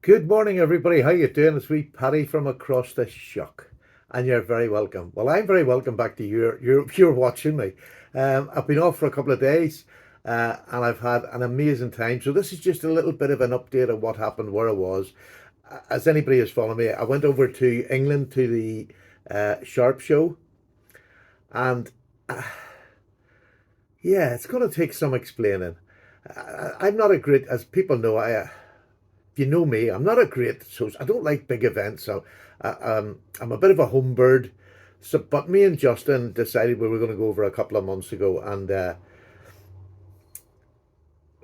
Good morning, everybody. How you doing? It's wee Paddy from across the shock, and you're very welcome. Well, I'm very welcome back to you. You're watching me. I've been off for a couple of days, and I've had an amazing time. So this is just a little bit of an update of what happened, where I was. As anybody has followed me, I went over to England to the Sharp show, and yeah, it's going to take some explaining. I'm not a great, as people know, if you know me, I'm not a great host. I don't like big events, so I'm a bit of a home bird. So, but me and Justin decided we were going to go over a couple of months ago, and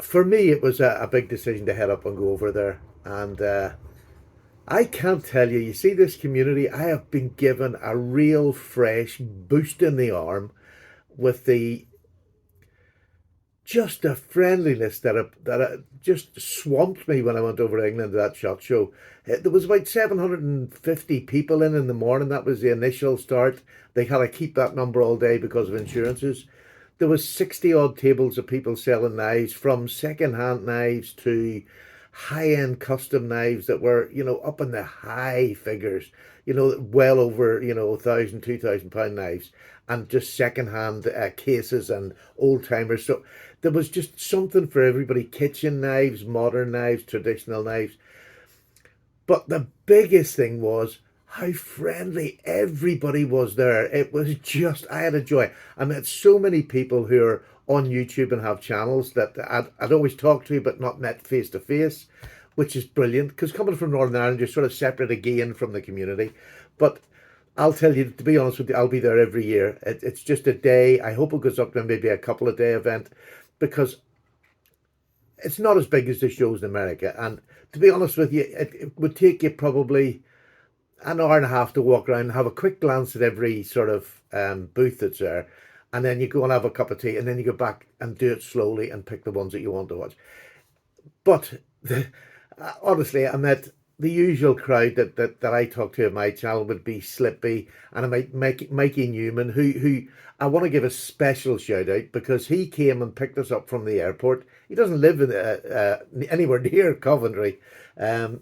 for me, it was a big decision to head up and go over there. And I can't tell you. You see, this community, I have been given a real fresh boost in the arm with the just a friendliness that just swamped me when I went over to England to that shot show. There was about 750 people in the morning. That was the initial start. They had to keep that number all day because of insurances. There was 60 odd tables of people selling knives, from second-hand knives to high-end custom knives that were, up in the high figures, well over, 1,000, 2,000 pound knives, and just second-hand cases and old-timers. So there was just something for everybody: kitchen knives, modern knives, traditional knives. But the biggest thing was how friendly everybody was there. It was just, I had a joy. I met so many people who are on YouTube and have channels that I'd always talked to, but not met face to face, which is brilliant, because coming from Northern Ireland, you're sort of separate again from the community. But I'll tell you, to be honest with you, I'll be there every year. It's just a day. I hope it goes up to maybe a couple of day event, because it's not as big as the shows in America. And to be honest with you, it would take you probably an hour and a half to walk around and have a quick glance at every sort of booth that's there. And then you go and have a cup of tea, and then you go back and do it slowly and pick the ones that you want to watch. But honestly, I met the usual crowd that I talk to on my channel. Would be Slippy, and I might Mikey Newman, who I want to give a special shout out, because he came and picked us up from the airport. He doesn't live in anywhere near Coventry, and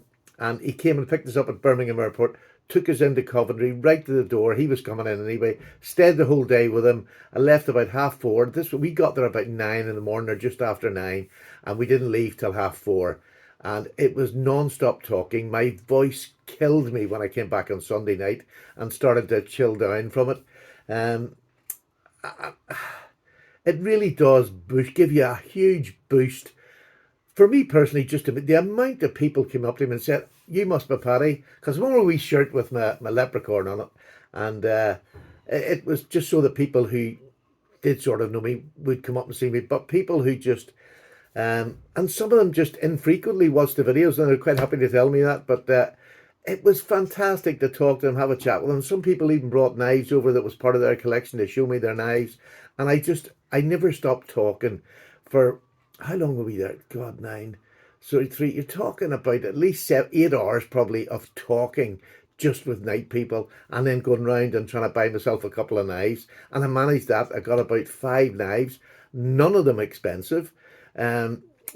he came and picked us up at Birmingham Airport, took us into Coventry, right to the door. He was coming in anyway, stayed the whole day with him. I left about 4:30. We got there about 9 in the morning, or just after 9, and we didn't leave till 4:30. And it was non-stop talking. My voice killed me when I came back on Sunday night and started to chill down from it. Um, it really does give you a huge boost. For me personally, just the amount of people came up to me and said, "You must be Paddy," because I'm wearing a wee shirt with my leprechaun on it. And it was just so that people who did sort of know me would come up and see me. But people who just, and some of them just infrequently watched the videos, and they're quite happy to tell me that. But it was fantastic to talk to them, have a chat with them. Some people even brought knives over that was part of their collection to show me their knives. And I never stopped talking for, how long were we there? God, 9. So 3, you're talking about at least 8 hours probably of talking just with night people, and then going round and trying to buy myself a couple of knives. And I managed that. I got about 5 knives, none of them expensive.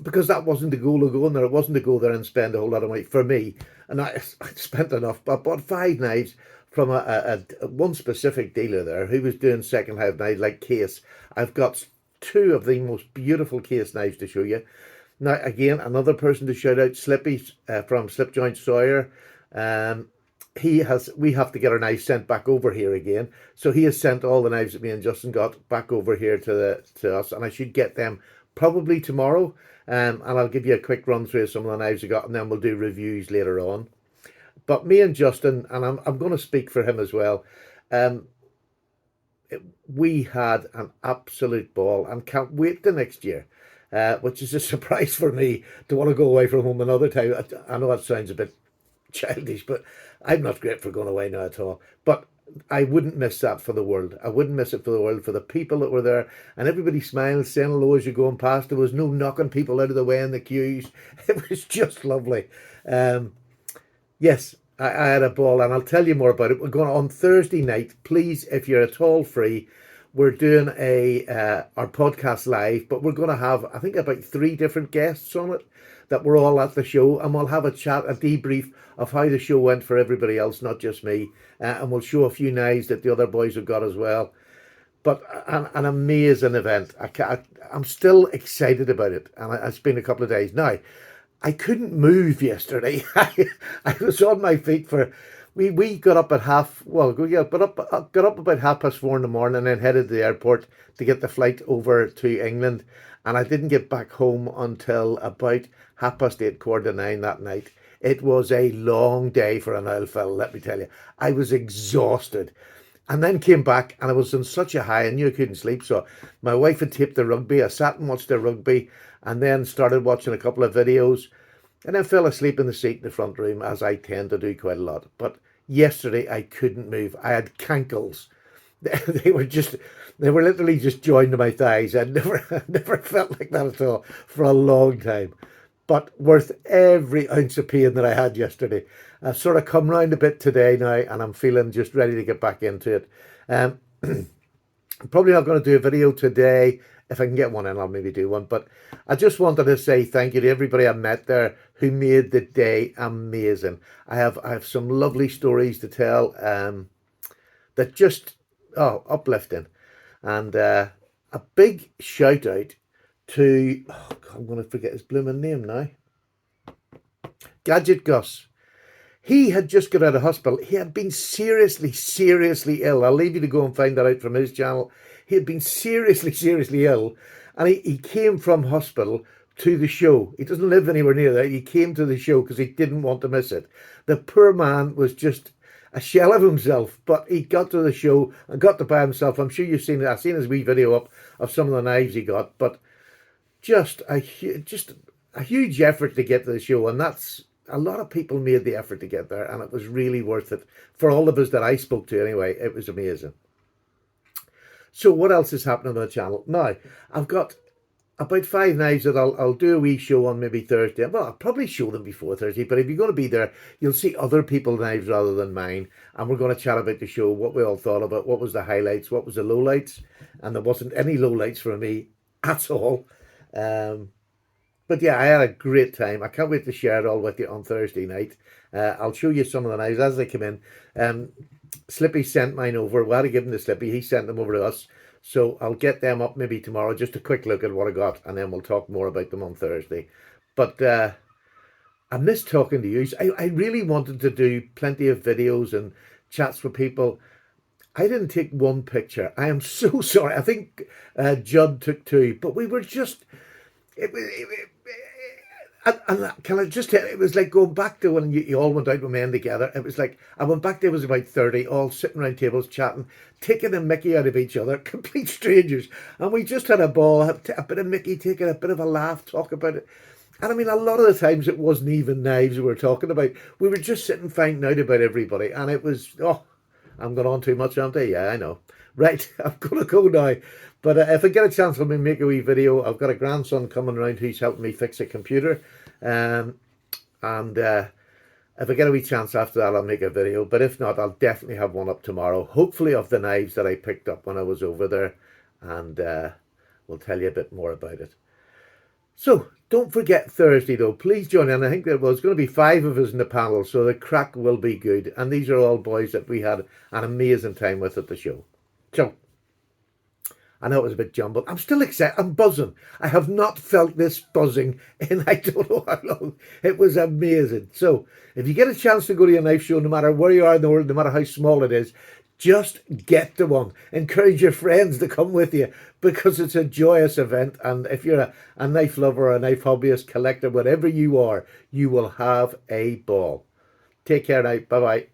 Because that wasn't the goal of going there. It wasn't to go there and spend a whole lot of money for me. And I spent enough. But I bought 5 knives from a one specific dealer there who was doing second-hand knives, like case. I've got 2 of the most beautiful case knives to show you. Now, again, another person to shout out, Slippy from Slip Joint Sawyer. We have to get our knives sent back over here again. So he has sent all the knives that me and Justin got back over here to us, and I should get them probably tomorrow. And I'll give you a quick run through of some of the knives I got, and then we'll do reviews later on. But me and Justin, and I'm going to speak for him as well, we had an absolute ball and can't wait the next year, which is a surprise for me to want to go away from home another time. I know that sounds a bit childish, but I'm not great for going away now at all. But I wouldn't miss that for the world. I wouldn't miss it for the world, for the people that were there. And everybody smiled, saying hello as you're going past. There was no knocking people out of the way in the queues. It was just lovely. Yes, I had a ball, and I'll tell you more about it. We're going on Thursday night. Please, if you're at all free, we're doing our podcast live, but we're going to have, I think, about 3 different guests on it. that we're all at the show, and we'll have a chat, a debrief of how the show went for everybody else, not just me. And we'll show a few knives that the other boys have got as well. But an amazing event. I'm still excited about it, and it's been a couple of days now. I couldn't move yesterday. I was on my feet for. We got up at got up about 4:30 in the morning and then headed to the airport to get the flight over to England, and I didn't get back home until about 8:30, 8:45 that night. It was a long day for an old fella, let me tell you. I was exhausted. And then came back and I was on such a high, I knew I couldn't sleep. So my wife had taped the rugby. I sat and watched the rugby and then started watching a couple of videos and then fell asleep in the seat in the front room, as I tend to do quite a lot. But yesterday I couldn't move. I had cankles. They were literally just joined to my thighs. I never felt like that at all for a long time. But worth every ounce of pain that I had yesterday. I've sort of come round a bit today now, and I'm feeling just ready to get back into it. I'm probably not going to do a video today. If I can get one in, I'll maybe do one. But I just wanted to say thank you to everybody I met there who made the day amazing. I have some lovely stories to tell that just, uplifting. And a big shout out to, I'm going to forget his blooming name now. Gadget Gus. He had just got out of hospital. He had been seriously, seriously ill. I'll leave you to go and find that out from his channel. He had been seriously, seriously ill. And he came from hospital to the show. He doesn't live anywhere near there. He came to the show because he didn't want to miss it. The poor man was just a shell of himself, but he got to the show and got to buy himself. I'm sure you've seen it. I've seen his wee video up of some of the knives he got, but just a huge effort to get to the show, and that's a lot of people made the effort to get there, and it was really worth it for all of us that I spoke to. Anyway, it was amazing. So what else is happening on the channel now? I've got about 5 knives that I'll do a wee show on maybe Thursday. Well, I'll probably show them before Thursday, but if you're going to be there, you'll see other people's knives rather than mine, and we're going to chat about the show, what we all thought about, what was the highlights, what was the lowlights, and there wasn't any lowlights for me at all. But yeah, I had a great time. I can't wait to share it all with you on Thursday night. I'll show you some of the knives as they come in. Slippy sent mine over. We had to give him to Slippy. He sent them over to us. So I'll get them up maybe tomorrow. Just a quick look at what I got, and then we'll talk more about them on Thursday. But I miss talking to you. I really wanted to do plenty of videos and chats with people. I didn't take one picture. I am so sorry. I think Judd took 2, but we were just... And can I just tell you, it was like going back to when you all went out with men together. It was like, I went back there, was about 30, all sitting around tables chatting, taking a mickey out of each other, complete strangers. And we just had a ball, a bit of mickey, taking a bit of a laugh, talk about it. And I mean, a lot of the times it wasn't even knives we were talking about. We were just sitting finding out about everybody. And it was, I'm going on too much, aren't I? Yeah, I know. Right, I'm going to go now. But if I get a chance, I'll make a wee video. I've got a grandson coming around who's helping me fix a computer. And if I get a wee chance after that, I'll make a video. But if not, I'll definitely have one up tomorrow. Hopefully of the knives that I picked up when I was over there. And we'll tell you a bit more about it. So, don't forget Thursday, though. Please join in. I think there was going to be 5 of us in the panel, so the crack will be good. And these are all boys that we had an amazing time with at the show. So, I know it was a bit jumbled. I'm still excited. I'm buzzing. I have not felt this buzzing in I don't know how long. It was amazing. So, if you get a chance to go to a knife show, no matter where you are in the world, no matter how small it is, just get to one. Encourage your friends to come with you because it's a joyous event. And if you're a knife lover, a knife hobbyist, collector, whatever you are, you will have a ball. Take care now. Bye-bye.